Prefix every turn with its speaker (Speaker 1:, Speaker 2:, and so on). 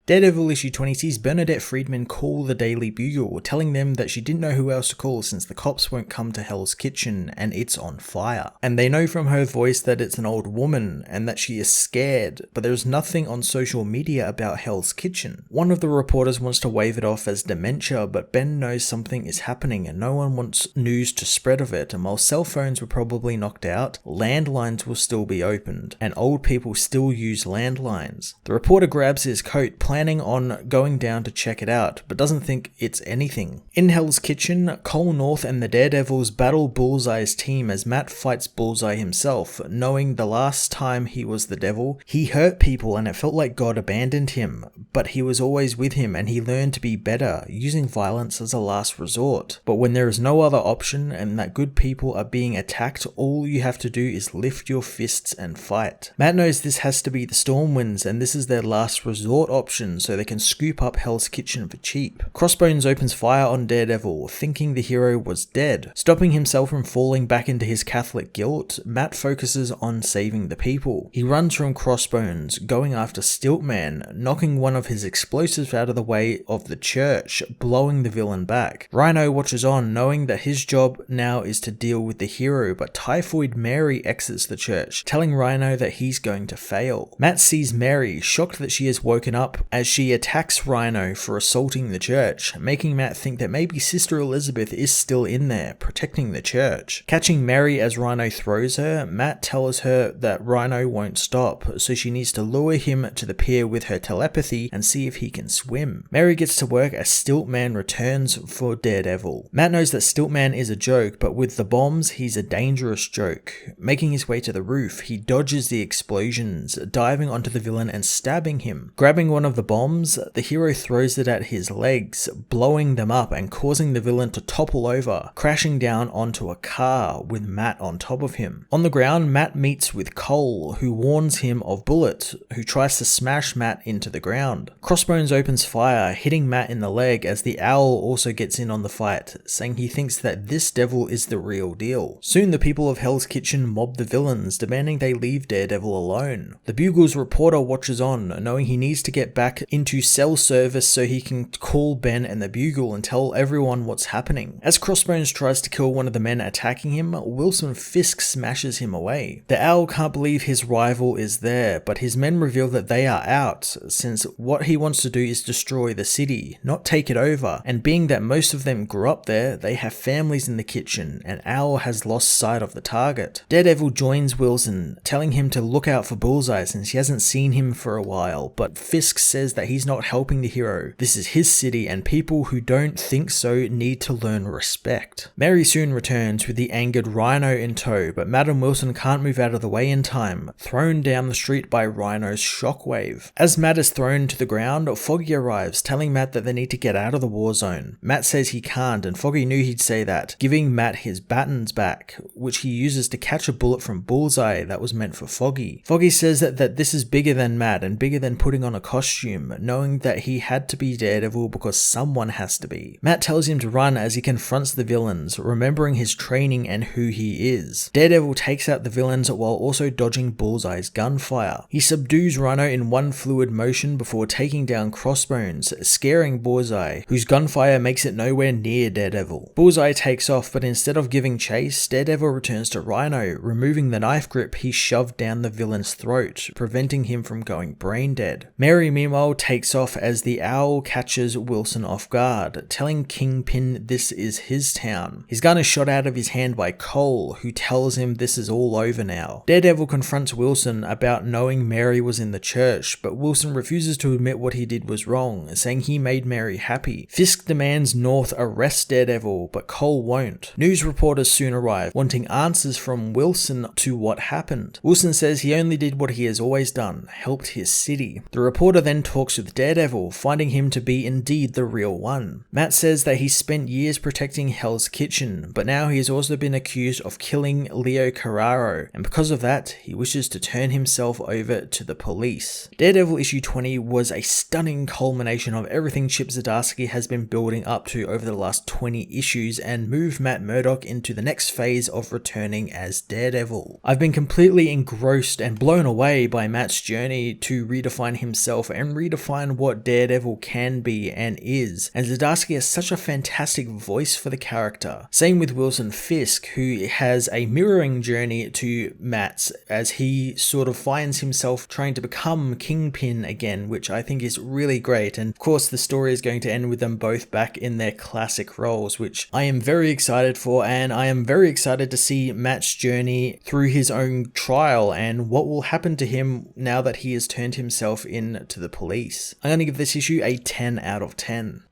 Speaker 1: Daredevil issue 20 sees Bernadette Friedman call the Daily Bugle, telling them that she didn't know who else to call since the cops won't come to Hell's Kitchen and it's on fire. And they know from her voice that it's an old woman and that she is scared, but there's nothing on social media about Hell's Kitchen. One of the reporters wants to wave it off as dementia, but Ben knows something is happening and no one wants news to spread of it, and while cell phones were probably knocked out, landlines will still be opened, and old people still use landlines. The reporter grabs his coat, planning on going down to check it out, but doesn't think it's anything. In Hell's Kitchen, Cole North and the Daredevils battle Bullseye's team as Matt fights Bullseye himself, knowing the last time he was the devil, he hurt people and it felt like God abandoned him, but he was always with him and he learned to be better, using violence as a last resort. But when there is no other option and that good people are being attacked, all you have to do is lift your fists and fight. Matt knows this has to be the Stormwinds and this is their last resort option, so they can scoop up Hell's Kitchen for cheap. Crossbones opens fire on Daredevil, thinking the hero was dead. Stopping himself from falling back into his Catholic guilt, Matt focuses on saving the people. He runs from Crossbones, going after Stiltman, knocking one of his explosives out of the way of the church, blowing the villain back. Rhino watches on, knowing that his job now is to deal with the hero, but Typhoid Mary exits the church, telling Rhino that he's going to fail. Matt sees Mary, shocked that she has woken up, as she attacks Rhino for assaulting the church, making Matt think that maybe Sister Elizabeth is still in there, protecting the church. Catching Mary as Rhino throws her, Matt tells her that Rhino won't stop, so she needs to lure him to the pier with her telepathy and see if he can swim. Mary gets to work as Stiltman returns for Daredevil. Matt knows that Stiltman is a joke, but with the bombs, he's a dangerous joke. Making his way to the roof, he dodges the explosions, diving onto the villain and stabbing him. Grabbing one of the bombs, the hero throws it at his legs, blowing them up and causing the villain to topple over, crashing down onto a car with Matt on top of him. On the ground, Matt meets with Cole, who warns him of Bullet, who tries to smash Matt into the ground. Crossbones opens fire, hitting Matt in the leg as the Owl also gets in on the fight, saying he thinks that this devil is the real deal. Soon the people of Hell's Kitchen mob the villains, demanding they leave Daredevil alone. The Bugle's reporter watches on, knowing he needs to get back into cell service so he can call Ben and the Bugle and tell everyone what's happening. As Crossbones tries to kill one of the men attacking him, Wilson Fisk smashes him away. The Owl can't believe his rival is there, but his men reveal that they are out, since what he wants to do is destroy the city, not take it over, and being that most of them grew up there, they have families in the kitchen, and Owl has lost sight of the target. Daredevil joins Wilson, telling him to look out for Bullseye since he hasn't seen him for a while, but Fisk says that he's not helping the hero. This is his city and people who don't think so need to learn respect. Mary soon returns with the angered Rhino in tow, but Madam Wilson can't move out of the way in time, thrown down the street by Rhino's shockwave. As Matt is thrown to the ground, Foggy arrives, telling Matt that they need to get out of the war zone. Matt says he can't, and Foggy knew he'd say that, giving Matt his batons back, which he uses to catch a bullet from Bullseye that was meant for Foggy. Foggy says that this is bigger than Matt and bigger than putting on a costume, knowing that he had to be Daredevil because someone has to be. Matt tells him to run as he confronts the villains, remembering his training and who he is. Daredevil takes out the villains while also dodging Bullseye's gunfire. He subdues Rhino in one fluid motion before taking down Crossbones, scaring Bullseye, whose gunfire makes it nowhere near Daredevil. Bullseye takes off, but instead of giving chase, Daredevil returns to Rhino, removing the knife grip he shoved down the villain's throat, preventing him from going brain dead. Mary meanwhile takes off as the Owl catches Wilson off guard, telling Kingpin this is his town. His gun is shot out of his hand by Cole, who tells him this is all over now. Daredevil confronts Wilson about knowing Mary was in the church, but Wilson refuses to admit what he did was wrong, saying he made Mary happy. Fisk demands North arrest Daredevil, but Cole won't. News reporters soon arrive, wanting answers from Wilson to what happened. Wilson says he only did what he has always done, helped his city. The reporter then talks with Daredevil, finding him to be indeed the real one. Matt says that he spent years protecting Hell's Kitchen, but now he has also been accused of killing Leo Carraro, and because of that, he wishes to turn himself over to the police. Daredevil issue 20 was a stunning culmination of everything Chip Zdarsky has been building up to over the last 20 issues and moved Matt Murdock into the next phase of returning as Daredevil. I've been completely engrossed and blown away by Matt's journey to redefine himself and and redefine what Daredevil can be and is, and Zdarsky has such a fantastic voice for the character. Same with Wilson Fisk, who has a mirroring journey to Matt's as he sort of finds himself trying to become Kingpin again, which I think is really great. And of course the story is going to end with them both back in their classic roles, which I am very excited for, and I am very excited to see Matt's journey through his own trial and what will happen to him now that he has turned himself in to the police. I'm going to give this issue a 10 out of 10.